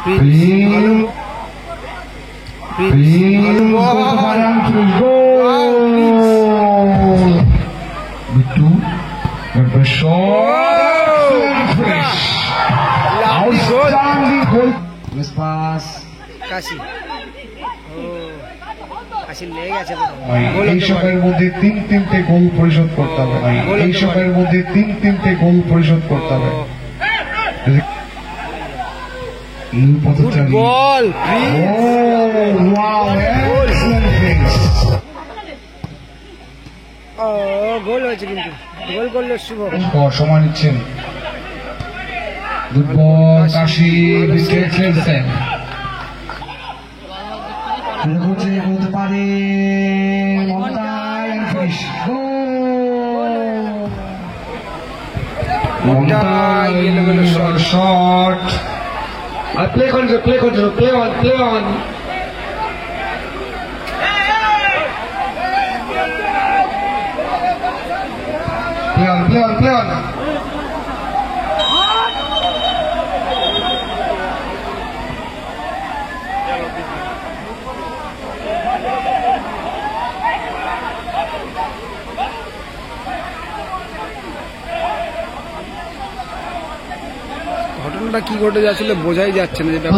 এই সময়ের মধ্যে তিনটে গোল পরিশোধ করতে হবে। এই সময়ের মধ্যে তিনটে গোল পরিশোধ করতে হবে। সময় নিচ্ছেন কাশি বলতে পারে shot. Play control, play on. Play on. ঘটনাটা কি ঘটে যাচ্ছিল বোঝাই যাচ্ছে না, যেটা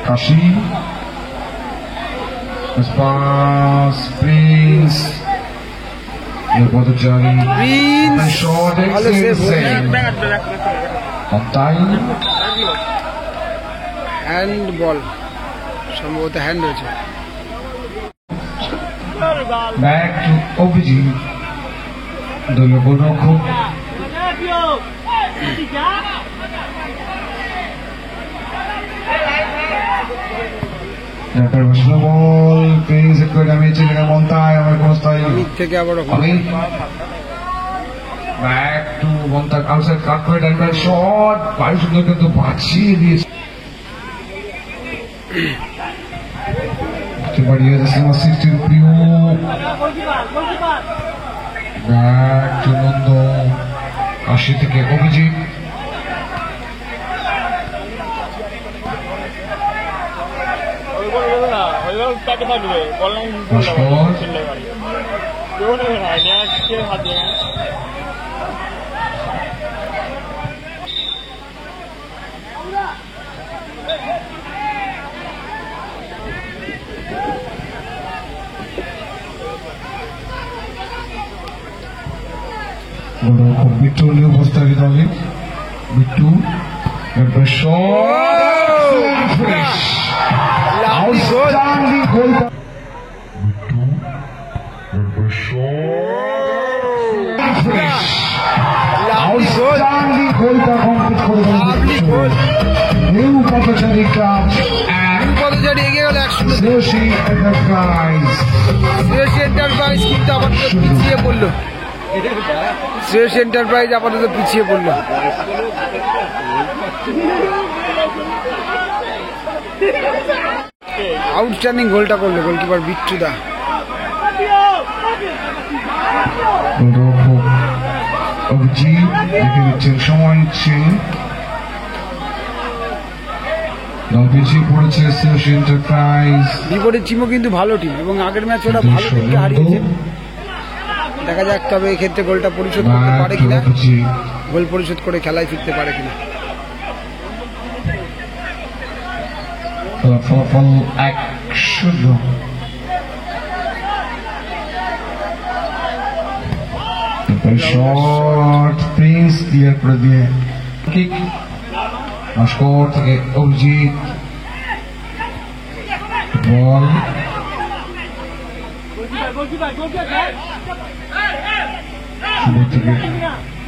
Kashi pass Prince short on time hand ball, সম্ভবত হ্যান্ড হয়েছে। Back to OBG, দলীয় গোলরক্ষক বল প্রিন্স একটু ড্যামেজ মন্তায় আমার কোস্তায় থেকে আবার ব্যাক টু মন্তা আউটসাইড কাট করে ডান শট ভারী সুন্দর কিন্তু বাঁচিয়ে দিয়েছে। বাড়িয়ে যাচ্ছে আমার 60 প্রিয় ব্যাক টু নন্দ কাশি থেকে অভিজিৎ বিট্টু নিয়ে উপস্থাপিত হবে। বিট্টু শ্রেয়স এন্টারপ্রাইজ আপাতত পিছিয়ে পড়ল। আউটস্ট্যান্ডিং গোলটা করলো গোলকিপার বিট্টুদা। সময় নিচ্ছেন পড়েছে শ্রেয়স এন্টারপ্রাইজ। বিপরীত টিমও কিন্তু ভালো টিম এবং আগের ম্যাচে ওরা ভালো টিমকে হারিয়েছে। দেখা যাক তবে এই ক্ষেত্রে গোলটা পরিশোধ করতে পারে কিনা, গোল পরিশোধ করে খেলায় ফিরতে পারে কিনা। ফলাফল 1-0। শট প্রিন্স ক্লিয়ার করে দিয়ে কিক স্কোর থেকে অভিজিৎ বল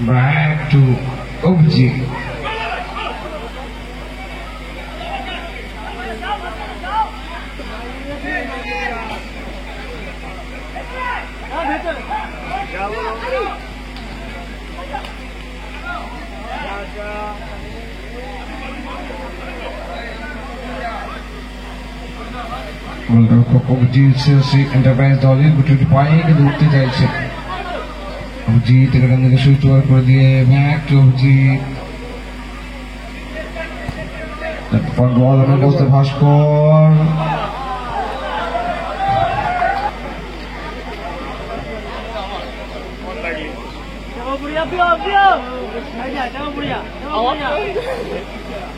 back to OBG. গোলরক্ষক অভিজিৎ সিএসসি এন্টারপ্রাইজ দলের গুটিটি পায়ে কিন্তু উঠতে চাইছে। অভিজিৎ এখান থেকে সুইচ ওভার করে দিয়ে ব্যাক টু অভিজিৎ। বল অনেক বসতে ভাস্কর,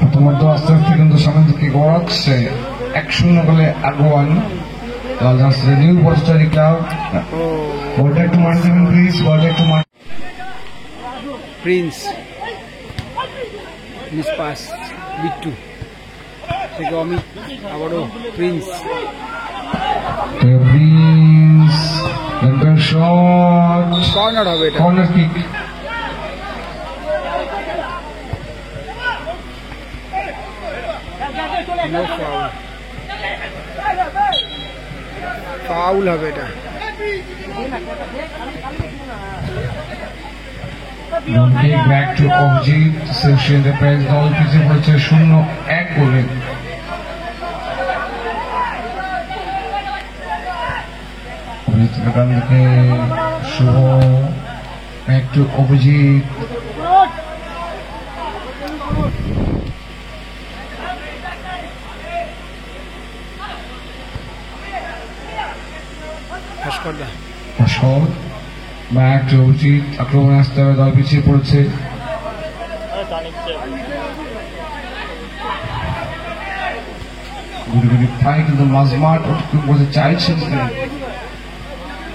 প্রথমত আস্তে আস্তে কিন্তু সামনের দিকে গড়াচ্ছে। 1-0 গোলে আগুয়ান লালজার্সি নিউ পথচারী ক্লাব। বলটা একটু মান দেবেন প্লিজ, বলটা একটু মান। প্রিন্স মিস পাস বিট্টু থেকে অমিত, আবারও প্রিন্স, প্রিন্স লঙ্কার শট, কর্নার হবে এটা, corner kick. No foul, foul হবে এটা। Back to Abhijit CSC enterprise দল পিছিয়ে পড়েছে 0-1 গোলে। এখান থেকে শুভ, ব্যাক টু অভিজিৎ, ভাস্করদা অসম, ব্যাক টু অভিজিৎ, আক্রমণে আসতে হবে, দল পিছিয়ে পড়েছে। গুটি গুটি পায় কিন্তু মাঝমাঠ অতিক্রম করতে চাইছেন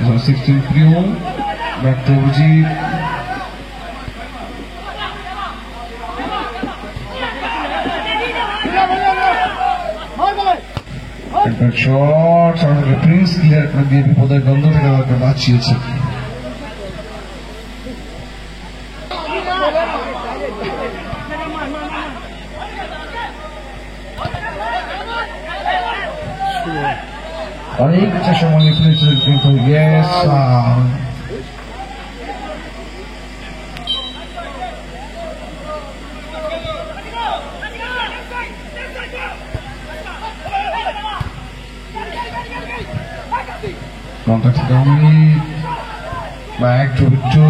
16 প্রিয়, ব্যাক টু অভিজিৎ, একটা শট সামনে প্রিন্স ক্লিয়ার করে দিয়ে বিপদের গন্ধ থেকে আমাকে বাঁচিয়েছে। অনেকটা সময় ফেলেছে কিন্তু yes contact Domi, back to Vittu,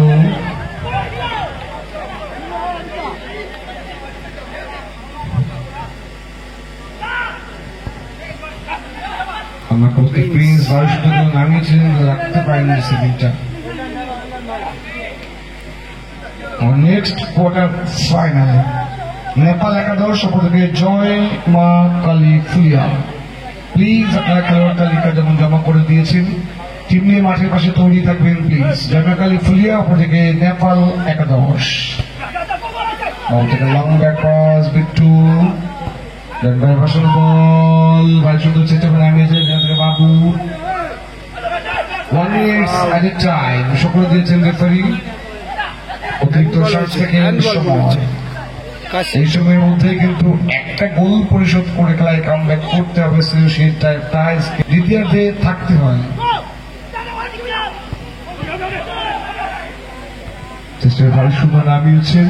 আমার কোচে প্রিন্স ভার্সন নামিয়েছিলেন, রাখতে পারেন সিরিজটা। নেক্সট কোয়ার্টার ফাইনাল নেপাল একাদশ অপরদিকে জয় মা কালী ফুলিয়া। প্লিজ আপনারা খেলোয়াড় তালিকা যেমন জমা করে দিয়েছেন টিম নিয়ে মাঠের পাশে তৈরি থাকবেন প্লিজ। জয় মা কালী ফুলিয়া অপরদিকে নেপাল একাদশ। লং ব্যাক পাস বিট্টু, বল ভাই সুন্দর চেষ্টা করে নামিয়েছেন বাবু। 1 minute added time শো করে দিয়েছেন রেফারি। অতিরিক্ত 60 সেকেন্ড সময়, এই সময়ের মধ্যে কিন্তু একটা গোল পরিশোধ করে খেলায় কামব্যাক করতে হবে। দ্বিতীয়ার্ধে থাকতে হয়, চেষ্টায় ভালো সুন্দর নামিয়েছেন।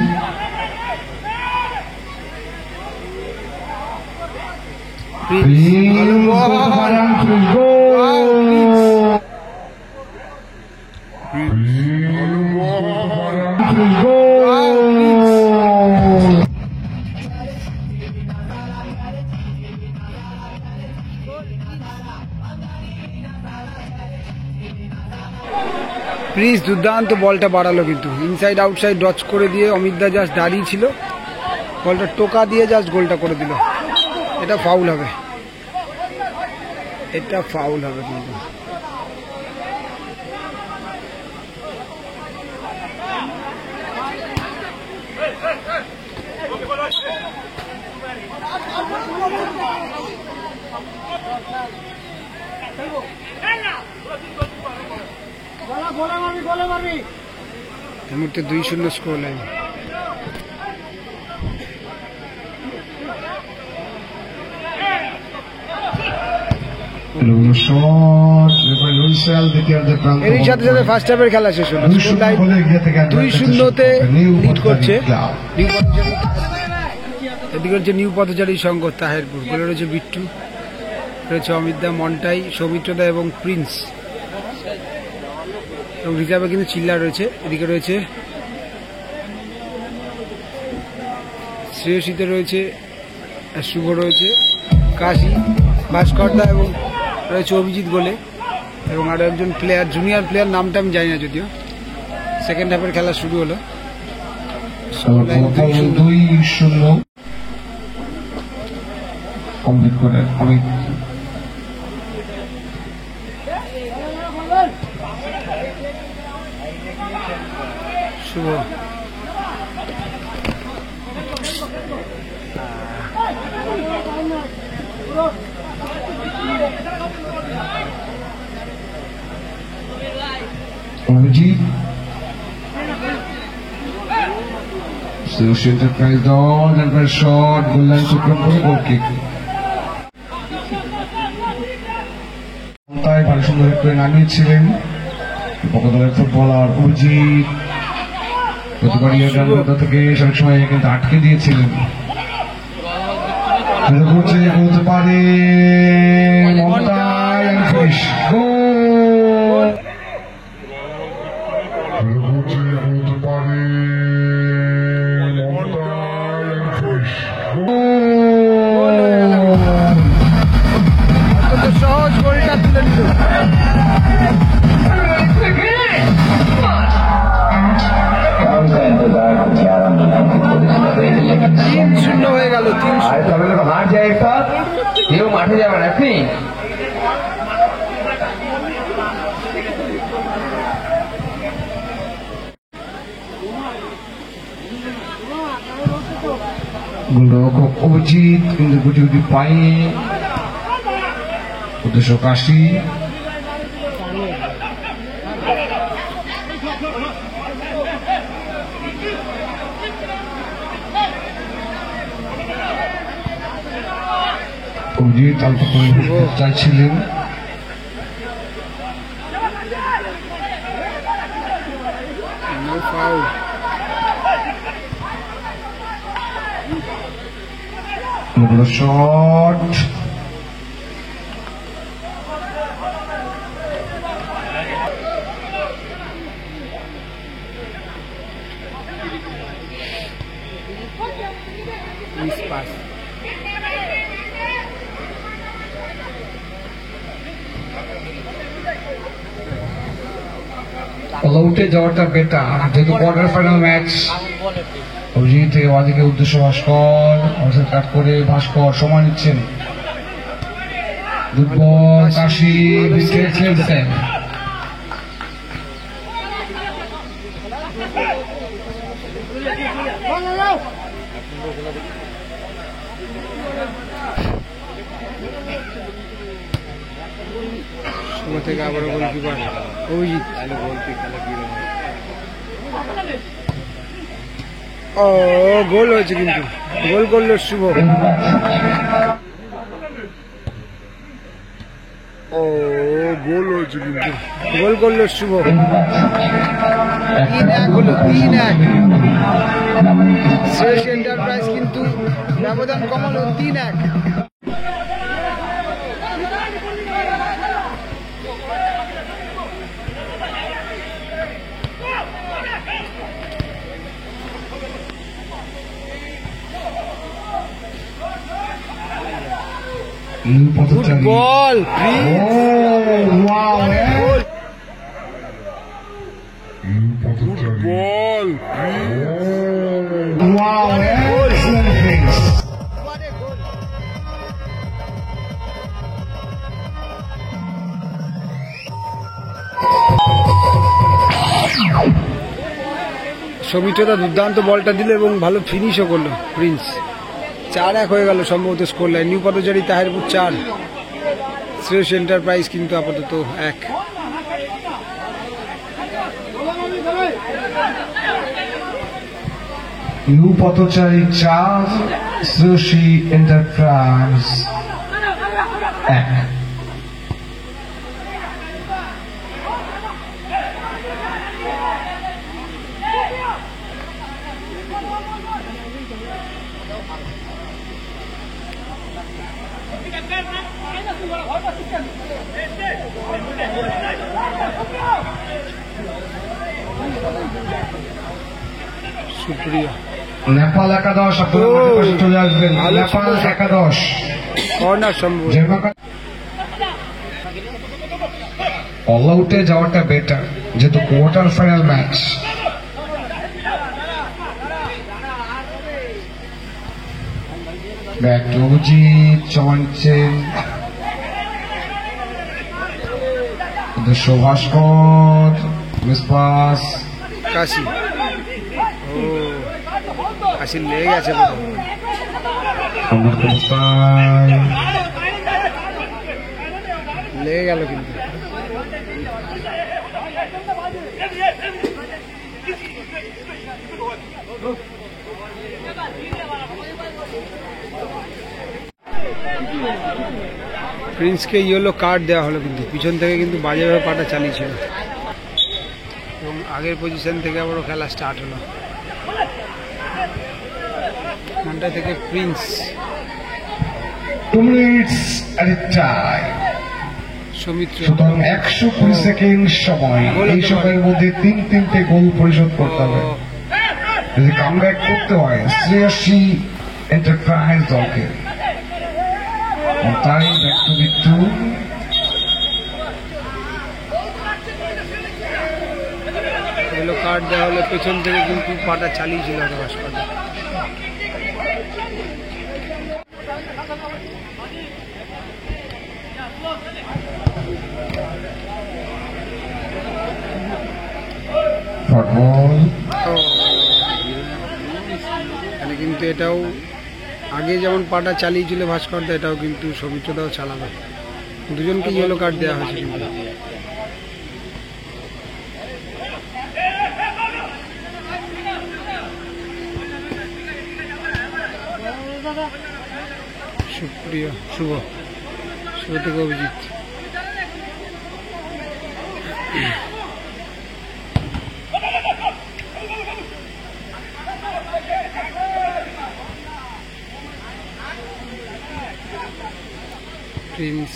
প্রিন্স দুর্দান্ত বলটা বাড়ালো, কিন্তু ইনসাইড আউটসাইড ডচ করে দিয়ে অমিতদা জাস্ট দাঁড়িয়ে ছিল, বলটা টোকা দিয়ে জাস্ট গোলটা করে দিল। এটা ফাউল হবে, এটা ফাউল হবে কিন্তু। এই মুহূর্তে 2-0 স্কোর লাইন। এরই সাথে সাথে ফার্স্ট হাফের খেলা শেষ হলো, 2-0-তে লিড করছে এদিকে হচ্ছে নিউ পথচারী সংঘ তাহেরপুর। গোলে রয়েছে বিট্টু, রয়েছে অমিতদা, মন্টাই, সৌমিত্রদা এবং প্রিন্স, এবং রিজার্ভে কিন্তু চিল্লা রয়েছে। এদিকে রয়েছে শ্রেয়সীতে রয়েছে শুভ, রয়েছে কাশি, ভাস্করদা এবং রয়েছে অভিজিৎ গোলে, এবং আরও একজন প্লেয়ার, জুনিয়র প্লেয়ার, নামটা আমি জানি না যদিও। সেকেন্ড হাফের খেলা শুরু হলো। 2-0 কমপ্লিট করে আমি শুভ অভিজিৎ এন্টারপ্রাইজ দল, এন্টারপ্রাইজ শট, গোল লাইন অতিক্রম করে গোল কিক। তাই ভালো সুন্দর করে নামিয়েছিলেন পকদলের ফুটবলার অভিজিৎ, প্রতিবারই থেকে সব সময় কিন্তু আটকে দিয়েছিলেন। বলতে পারে সহজ গোলটা তুলে নিল। 3-0 হয়ে গেল। 3-0 হার যায় একটা, কেউ মাঠে যাবে না আপনি। গোলরক্ষক অভিজিৎ কিন্তু গুটি গুটি পায়ে, উদ্দেশ্য কাশি, অভিজিৎ অল্প করে চাইছিলেন, শট, উঠে যাওয়াটা বেটার, যেহেতু কোয়ার্টার ফাইনাল ম্যাচ। অভিজিৎ ওদিকে উদ্দেশ্য ভাস্কর, অবসর কাট করে ভাস্কর সময় নিচ্ছেন, দুর্বল কাশি খেলছেন, থেকে আবারও গোলকিপার অভিজিৎ। ও গোল হয়েছে, কিন্তু গোল করলো শুভ। ও গোল হয়েছে, কিন্তু গোল করলো শুভ। 3-1 হলো, 3-1। শেষ এন্টারপ্রাইজ কিন্তু ব্যবধান কমালো 3-1। Good ball, please. Oh, wow, Goal. Good Ball, please. Wow, excellent things. What a goal. সৌমিত্রদা দুর্দান্ত বলটা দিল এবং ভালো ফিনিশও করলো প্রিন্স। 4-1 হয়ে গেল সম্ভবত score line. New Padachari Taherpur 4, Shreyas enterprise কিন্তু আপাতত 1। New Padachari 4, Shreyasi enterprise 1। সুপ্রিয়া নেপাল একাদশ আপনারা মাঠের পাশে চলে আসবেন। নেপাল একাদশ কর্নার সম্ভব অল আউটে যাওয়াটা বেটার, যেহেতু quarter final match. Back to Abhijit চমানছেন, সুভাস্কর মিসপাস, কাশি। ও কাশি লেগে গেছে লেগে গেল কিন্তু। প্রিন্সকে ইয়েলো কার্ড দেওয়া হলো, কিন্তু পিছন থেকে কিন্তু বাজেভাবে পাটা চালিয়েছিল এবং আগের পজিশন থেকে আবারও খেলা স্টার্ট হলো। মানটা থেকে Prince 2 minutes at a time। Soumitra সুতরাং 120 সেকেন্ড সময়, এই সময়ের মধ্যে তিনটে গোল পরিশোধ করতে হবে যদি কামব্যাক করতে হয় শ্রেয়সী এন্টারপ্রাইজ দলকে। তাই back to Bittu, yellow card দেওয়া হলো, পেছন থেকে কিন্তু পাটা চালিয়েছিল ভাস্কর। ফুটবল এখানে কিন্তু এটাও আগে যেমন পাটা চালিয়েছিল ভাস্করদা, এটাও কিন্তু সৌমিত্রদাও চালাবে। দুজনকে ইয়েলো কার্ড দেওয়া হয়েছে কিন্তু। সুপ্রিয়া শুভ থেকে অভিজিৎ। প্রিন্স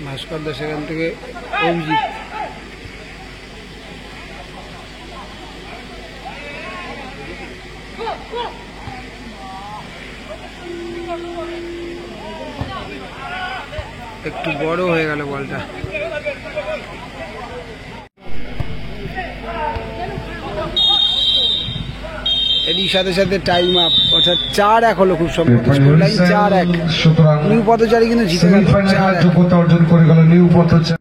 ভাস্কর দা, সেখান থেকে অভিজিৎ। একটু বড় হয়ে গেল বলটা। এরই সাথে সাথে টাইম আপ, অর্থাৎ 4-1 হলো খুব সম্ভবত। Score line 4-1। সুতরাং নিউ পথচারী কিন্তু জিতে গেল সেমিফাইনালে যোগ্যতা অর্জন করে গেল নিউ পথচারী।